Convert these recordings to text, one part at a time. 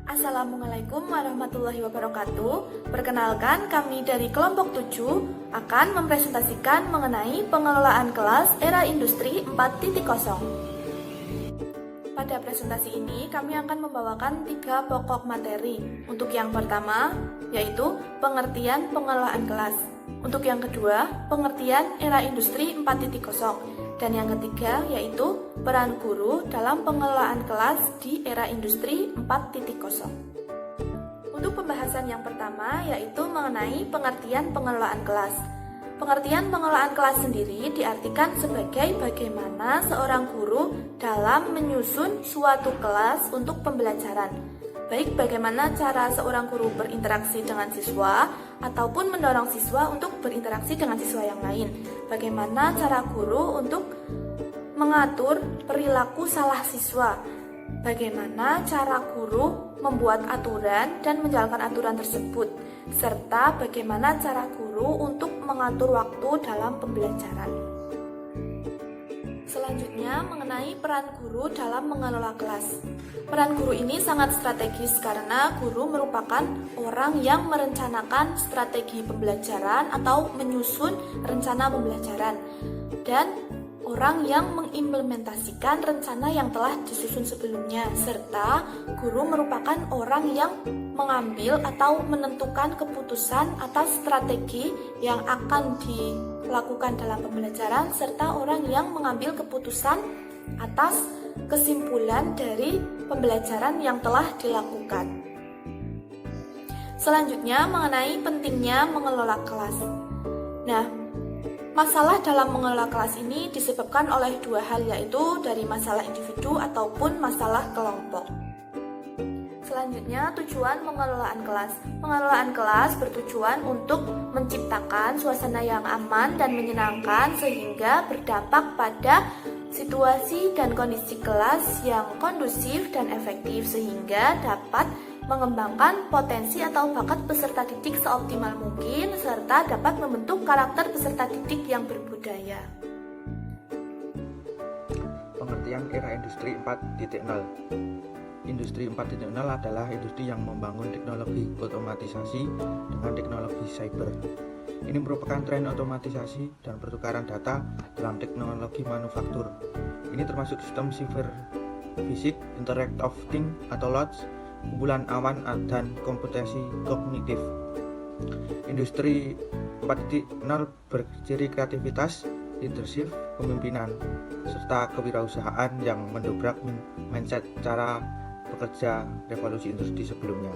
Assalamualaikum warahmatullahi wabarakatuh. Perkenalkan, kami dari kelompok 7 akan mempresentasikan mengenai pengelolaan kelas era industri 4.0. Pada presentasi ini, kami akan membawakan 3 pokok materi. Untuk yang pertama, yaitu pengertian pengelolaan kelas. Untuk yang kedua, pengertian era industri 4.0. Dan yang ketiga yaitu peran guru dalam pengelolaan kelas di era industri 4.0. Untuk pembahasan yang pertama yaitu mengenai pengertian pengelolaan kelas. Pengertian pengelolaan kelas sendiri diartikan sebagai bagaimana seorang guru dalam menyusun suatu kelas untuk pembelajaran. Baik bagaimana cara seorang guru berinteraksi dengan siswa ataupun mendorong siswa untuk berinteraksi dengan siswa yang lain. Bagaimana cara guru untuk mengatur perilaku salah siswa. Bagaimana cara guru membuat aturan dan menjalankan aturan tersebut. Serta bagaimana cara guru untuk mengatur waktu dalam pembelajaran. Selanjutnya mengenai peran guru dalam mengelola kelas. Peran guru ini sangat strategis karena guru merupakan orang yang merencanakan strategi pembelajaran atau menyusun rencana pembelajaran dan orang yang mengimplementasikan rencana yang telah disusun sebelumnya, serta guru merupakan orang yang mengambil atau menentukan keputusan atas strategi yang akan dilakukan dalam pembelajaran, serta orang yang mengambil keputusan atas kesimpulan dari pembelajaran yang telah dilakukan. Selanjutnya mengenai pentingnya mengelola kelas. Nah, masalah dalam mengelola kelas ini disebabkan oleh 2 hal, yaitu dari masalah individu ataupun masalah kelompok. Selanjutnya, tujuan pengelolaan kelas. Pengelolaan kelas bertujuan untuk menciptakan suasana yang aman dan menyenangkan sehingga berdampak pada situasi dan kondisi kelas yang kondusif dan efektif sehingga dapat mengembangkan potensi atau bakat peserta didik seoptimal mungkin serta dapat membentuk karakter peserta didik yang berbudaya. Pengertian era industri 4.0. Industri 4.0 adalah industri yang membangun teknologi otomatisasi dengan teknologi cyber. Ini merupakan tren otomatisasi dan pertukaran data dalam teknologi manufaktur. Ini termasuk sistem cyber fisik, Internet of Things atau LOTS, kumpulan awan dan komputasi kognitif. Industri 4.0 berciri kreativitas, leadership, kepemimpinan, serta kewirausahaan yang mendobrak mindset cara bekerja revolusi industri sebelumnya.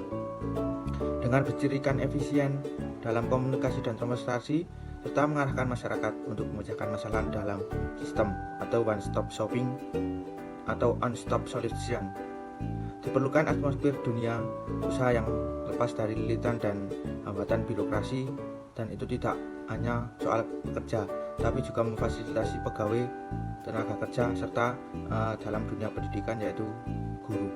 Dengan bercirikan efisien dalam komunikasi dan demonstrasi, serta mengarahkan masyarakat untuk memecahkan masalah dalam sistem atau one-stop shopping atau one-stop solution. Diperlukan atmosfer dunia usaha yang lepas dari lilitan dan hambatan birokrasi, dan itu tidak hanya soal pekerja, tapi juga memfasilitasi pegawai, tenaga kerja, serta dalam dunia pendidikan yaitu guru.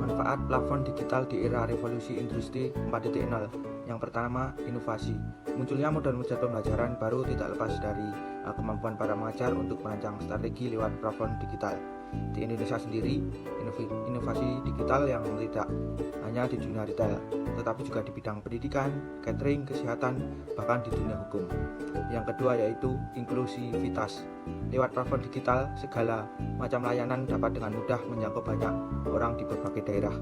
Manfaat plafon digital di era revolusi industri 4.0. Yang pertama, inovasi. Munculnya model-model pembelajaran baru tidak lepas dari kemampuan para pengajar untuk merancang strategi lewat plafon digital. Di Indonesia sendiri, inovasi digital yang tidak hanya di dunia retail, tetapi juga di bidang pendidikan, catering, kesehatan, bahkan di dunia hukum. Yang kedua yaitu inklusivitas. Lewat platform digital, segala macam layanan dapat dengan mudah menjangkau banyak orang di berbagai daerah.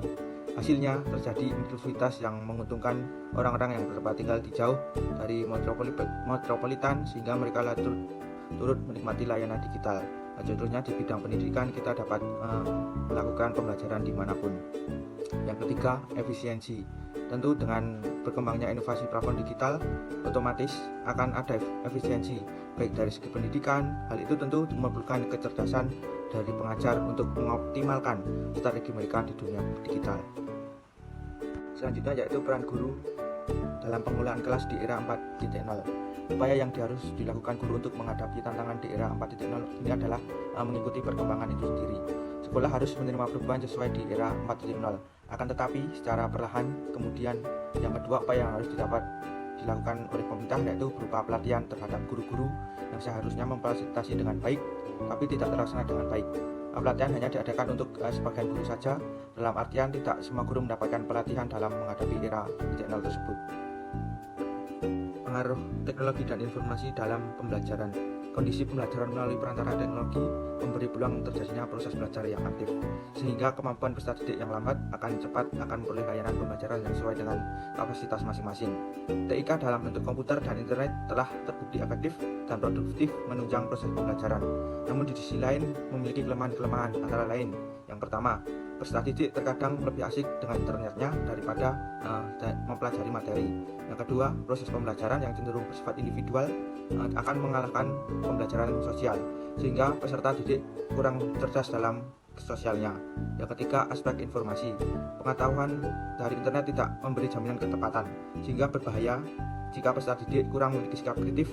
Hasilnya terjadi inklusivitas yang menguntungkan orang-orang yang bertempat tinggal di jauh dari metropolitan sehingga mereka turut menikmati layanan digital. Contohnya di bidang pendidikan kita dapat melakukan pembelajaran dimanapun. Yang ketiga, efisiensi. Tentu dengan berkembangnya inovasi platform digital, otomatis akan ada efisiensi baik dari segi pendidikan. Hal itu tentu memerlukan kecerdasan dari pengajar untuk mengoptimalkan strategi mereka di dunia digital. Selanjutnya yaitu peran guru dalam pengelolaan kelas di era 4.0. Upaya yang harus dilakukan guru untuk menghadapi tantangan di era 4.0 ini adalah mengikuti perkembangan itu sendiri. Sekolah harus menerima perubahan sesuai di era 4.0. Akan tetapi secara perlahan. Kemudian yang kedua, apa yang harus dilakukan oleh pemerintah yaitu berupa pelatihan terhadap guru-guru yang seharusnya memfasilitasi dengan baik tapi tidak terlaksana dengan baik. Pelatihan hanya diadakan untuk sebagian guru saja, dalam artian tidak semua guru mendapatkan pelatihan dalam menghadapi era 4.0 tersebut. Pengaruh teknologi dan informasi dalam pembelajaran. Kondisi pembelajaran melalui perantara teknologi memberi peluang terjadinya proses belajar yang aktif, sehingga kemampuan peserta didik yang lambat akan memperoleh layanan pembelajaran yang sesuai dengan kapasitas masing-masing. TIK dalam bentuk komputer dan internet telah terbukti efektif dan produktif menunjang proses pembelajaran. Namun di sisi lain memiliki kelemahan-kelemahan, antara lain yang pertama, peserta didik terkadang lebih asik dengan internetnya daripada mempelajari materi. Yang kedua, proses pembelajaran yang cenderung bersifat individual akan mengalahkan pembelajaran sosial, sehingga peserta didik kurang cerdas dalam sosialnya. Yang ketiga, aspek informasi. Pengetahuan dari internet tidak memberi jaminan ketepatan, sehingga berbahaya jika peserta didik kurang memiliki sikap kritis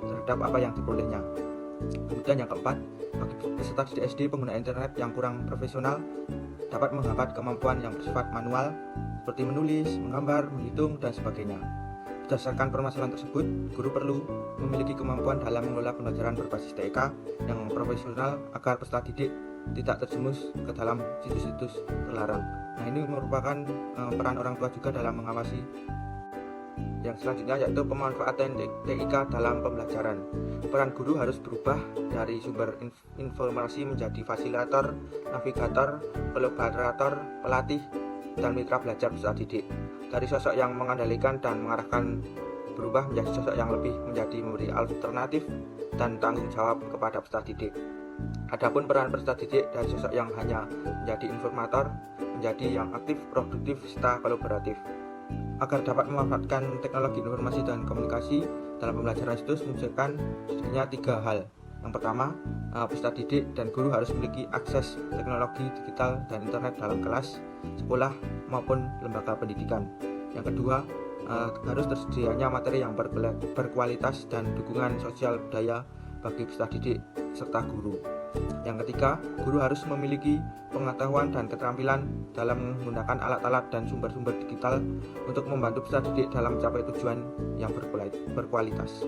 terhadap apa yang diperolehnya. Kemudian yang keempat, bagi peserta didik SD, pengguna internet yang kurang profesional dapat menghambat kemampuan yang bersifat manual seperti menulis, menggambar, menghitung, dan sebagainya. Berdasarkan permasalahan tersebut, guru perlu memiliki kemampuan dalam mengelola pembelajaran berbasis TIK yang profesional agar peserta didik tidak terjerumus ke dalam situs-situs terlarang. Nah, ini merupakan peran orang tua juga dalam mengawasi. Yang selanjutnya yaitu pemanfaatan TIK dalam pembelajaran. Peran guru harus berubah dari sumber informasi menjadi fasilitator, navigator, kolaborator, pelatih, dan mitra belajar peserta didik. Dari sosok yang mengandalkan dan mengarahkan berubah menjadi sosok yang lebih menjadi memberi alternatif dan tanggung jawab kepada peserta didik. Adapun peran peserta didik dari sosok yang hanya menjadi informator menjadi yang aktif, produktif, serta kolaboratif. Agar dapat memanfaatkan teknologi informasi dan komunikasi dalam pembelajaran itu menunjukkan setidaknya 3 hal. Yang pertama, peserta didik dan guru harus memiliki akses teknologi digital dan internet dalam kelas, sekolah maupun lembaga pendidikan. Yang kedua, harus tersedianya materi yang berkualitas dan dukungan sosial budaya bagi peserta didik serta guru. Yang ketiga, guru harus memiliki pengetahuan dan keterampilan dalam menggunakan alat-alat dan sumber-sumber digital untuk membantu peserta didik dalam mencapai tujuan yang berkualitas.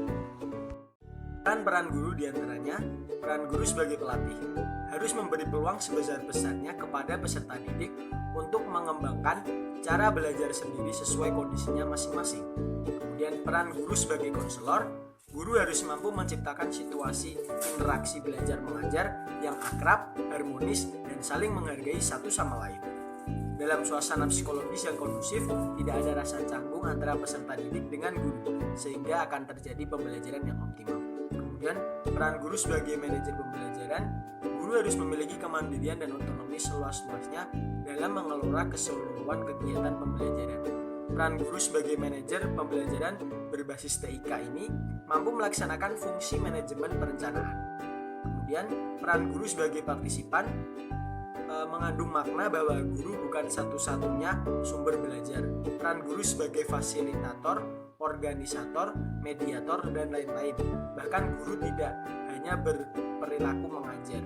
Peran guru diantaranya, peran guru sebagai pelatih harus memberi peluang sebesar-besarnya kepada peserta didik untuk mengembangkan cara belajar sendiri sesuai kondisinya masing-masing. Kemudian peran guru sebagai konselor, guru harus mampu menciptakan situasi interaksi belajar mengajar yang akrab, harmonis, dan saling menghargai satu sama lain. Dalam suasana psikologis yang kondusif, tidak ada rasa canggung antara peserta didik dengan guru, sehingga akan terjadi pembelajaran yang optimal. Kemudian, peran guru sebagai manajer pembelajaran, guru harus memiliki kemandirian dan otonomi seluas-luasnya dalam mengelola keseluruhan kegiatan pembelajaran. Peran guru sebagai manajer pembelajaran berbasis TIK ini mampu melaksanakan fungsi manajemen perencanaan. Kemudian, peran guru sebagai partisipan mengandung makna bahwa guru bukan satu-satunya sumber belajar. Peran guru sebagai fasilitator, organisator, mediator, dan lain-lain. Bahkan guru tidak hanya berperilaku mengajar,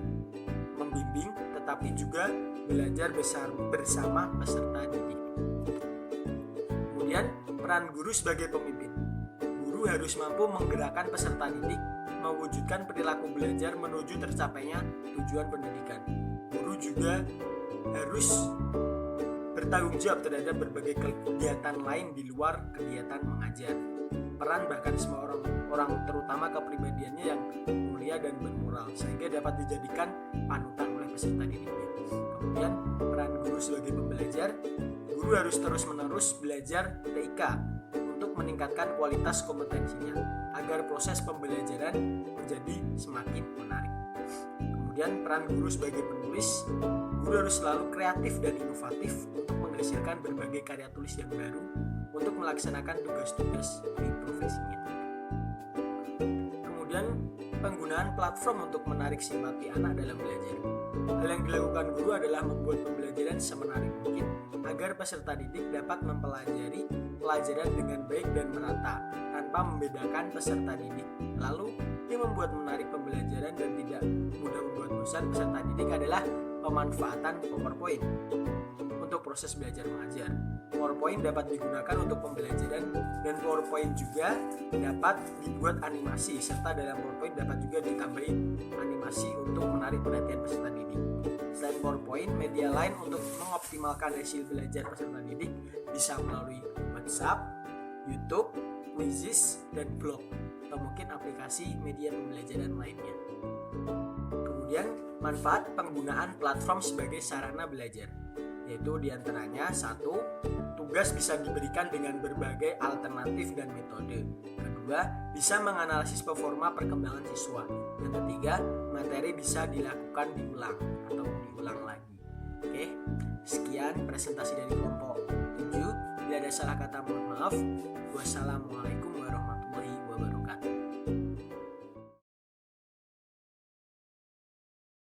membimbing, tetapi juga belajar bersama peserta didik. Kemudian, peran guru sebagai pemimpin. Guru harus mampu menggerakkan peserta didik, mewujudkan perilaku belajar menuju tercapainya tujuan pendidikan. Guru juga harus bertanggung jawab terhadap berbagai kegiatan lain di luar kegiatan mengajar. Peran bahkan semua orang terutama kepribadiannya yang mulia dan bermoral, sehingga dapat dijadikan panutan oleh peserta didiknya. Kemudian, peran guru sebagai pembelajar, guru harus terus-menerus belajar TIK untuk meningkatkan kualitas kompetensinya agar proses pembelajaran menjadi semakin menarik. Kemudian, peran guru sebagai penulis, guru harus selalu kreatif dan inovatif untuk menghasilkan berbagai karya tulis yang baru untuk melaksanakan tugas-tugas di profesinya. Kemudian, penggunaan platform untuk menarik simpati anak dalam belajar. Hal yang dilakukan guru adalah membuat pembelajaran semenarik mungkin agar peserta didik dapat mempelajari pelajaran dengan baik dan merata tanpa membedakan peserta didik. Lalu, yang membuat menarik pembelajaran dan tidak mudah membuat bosan peserta didik adalah pemanfaatan PowerPoint untuk proses belajar mengajar. PowerPoint dapat digunakan untuk pembelajaran dan PowerPoint juga dapat dibuat animasi serta dalam PowerPoint dapat juga ditambahi animasi untuk menarik perhatian peserta didik. Selain PowerPoint, media lain untuk mengoptimalkan hasil belajar peserta didik bisa melalui WhatsApp, YouTube, Quizizz, dan blog atau mungkin aplikasi media pembelajaran lainnya. Kemudian manfaat penggunaan platform sebagai sarana belajar, yaitu diantaranya 1. Tugas bisa diberikan dengan berbagai alternatif dan metode. Kedua, bisa menganalisis performa perkembangan siswa. Yang ketiga, materi bisa dilakukan diulang atau diulang lagi. Oke, sekian presentasi dari kelompok 7. Bila ada salah kata mohon maaf. Wassalamualaikum warahmatullahi wabarakatuh.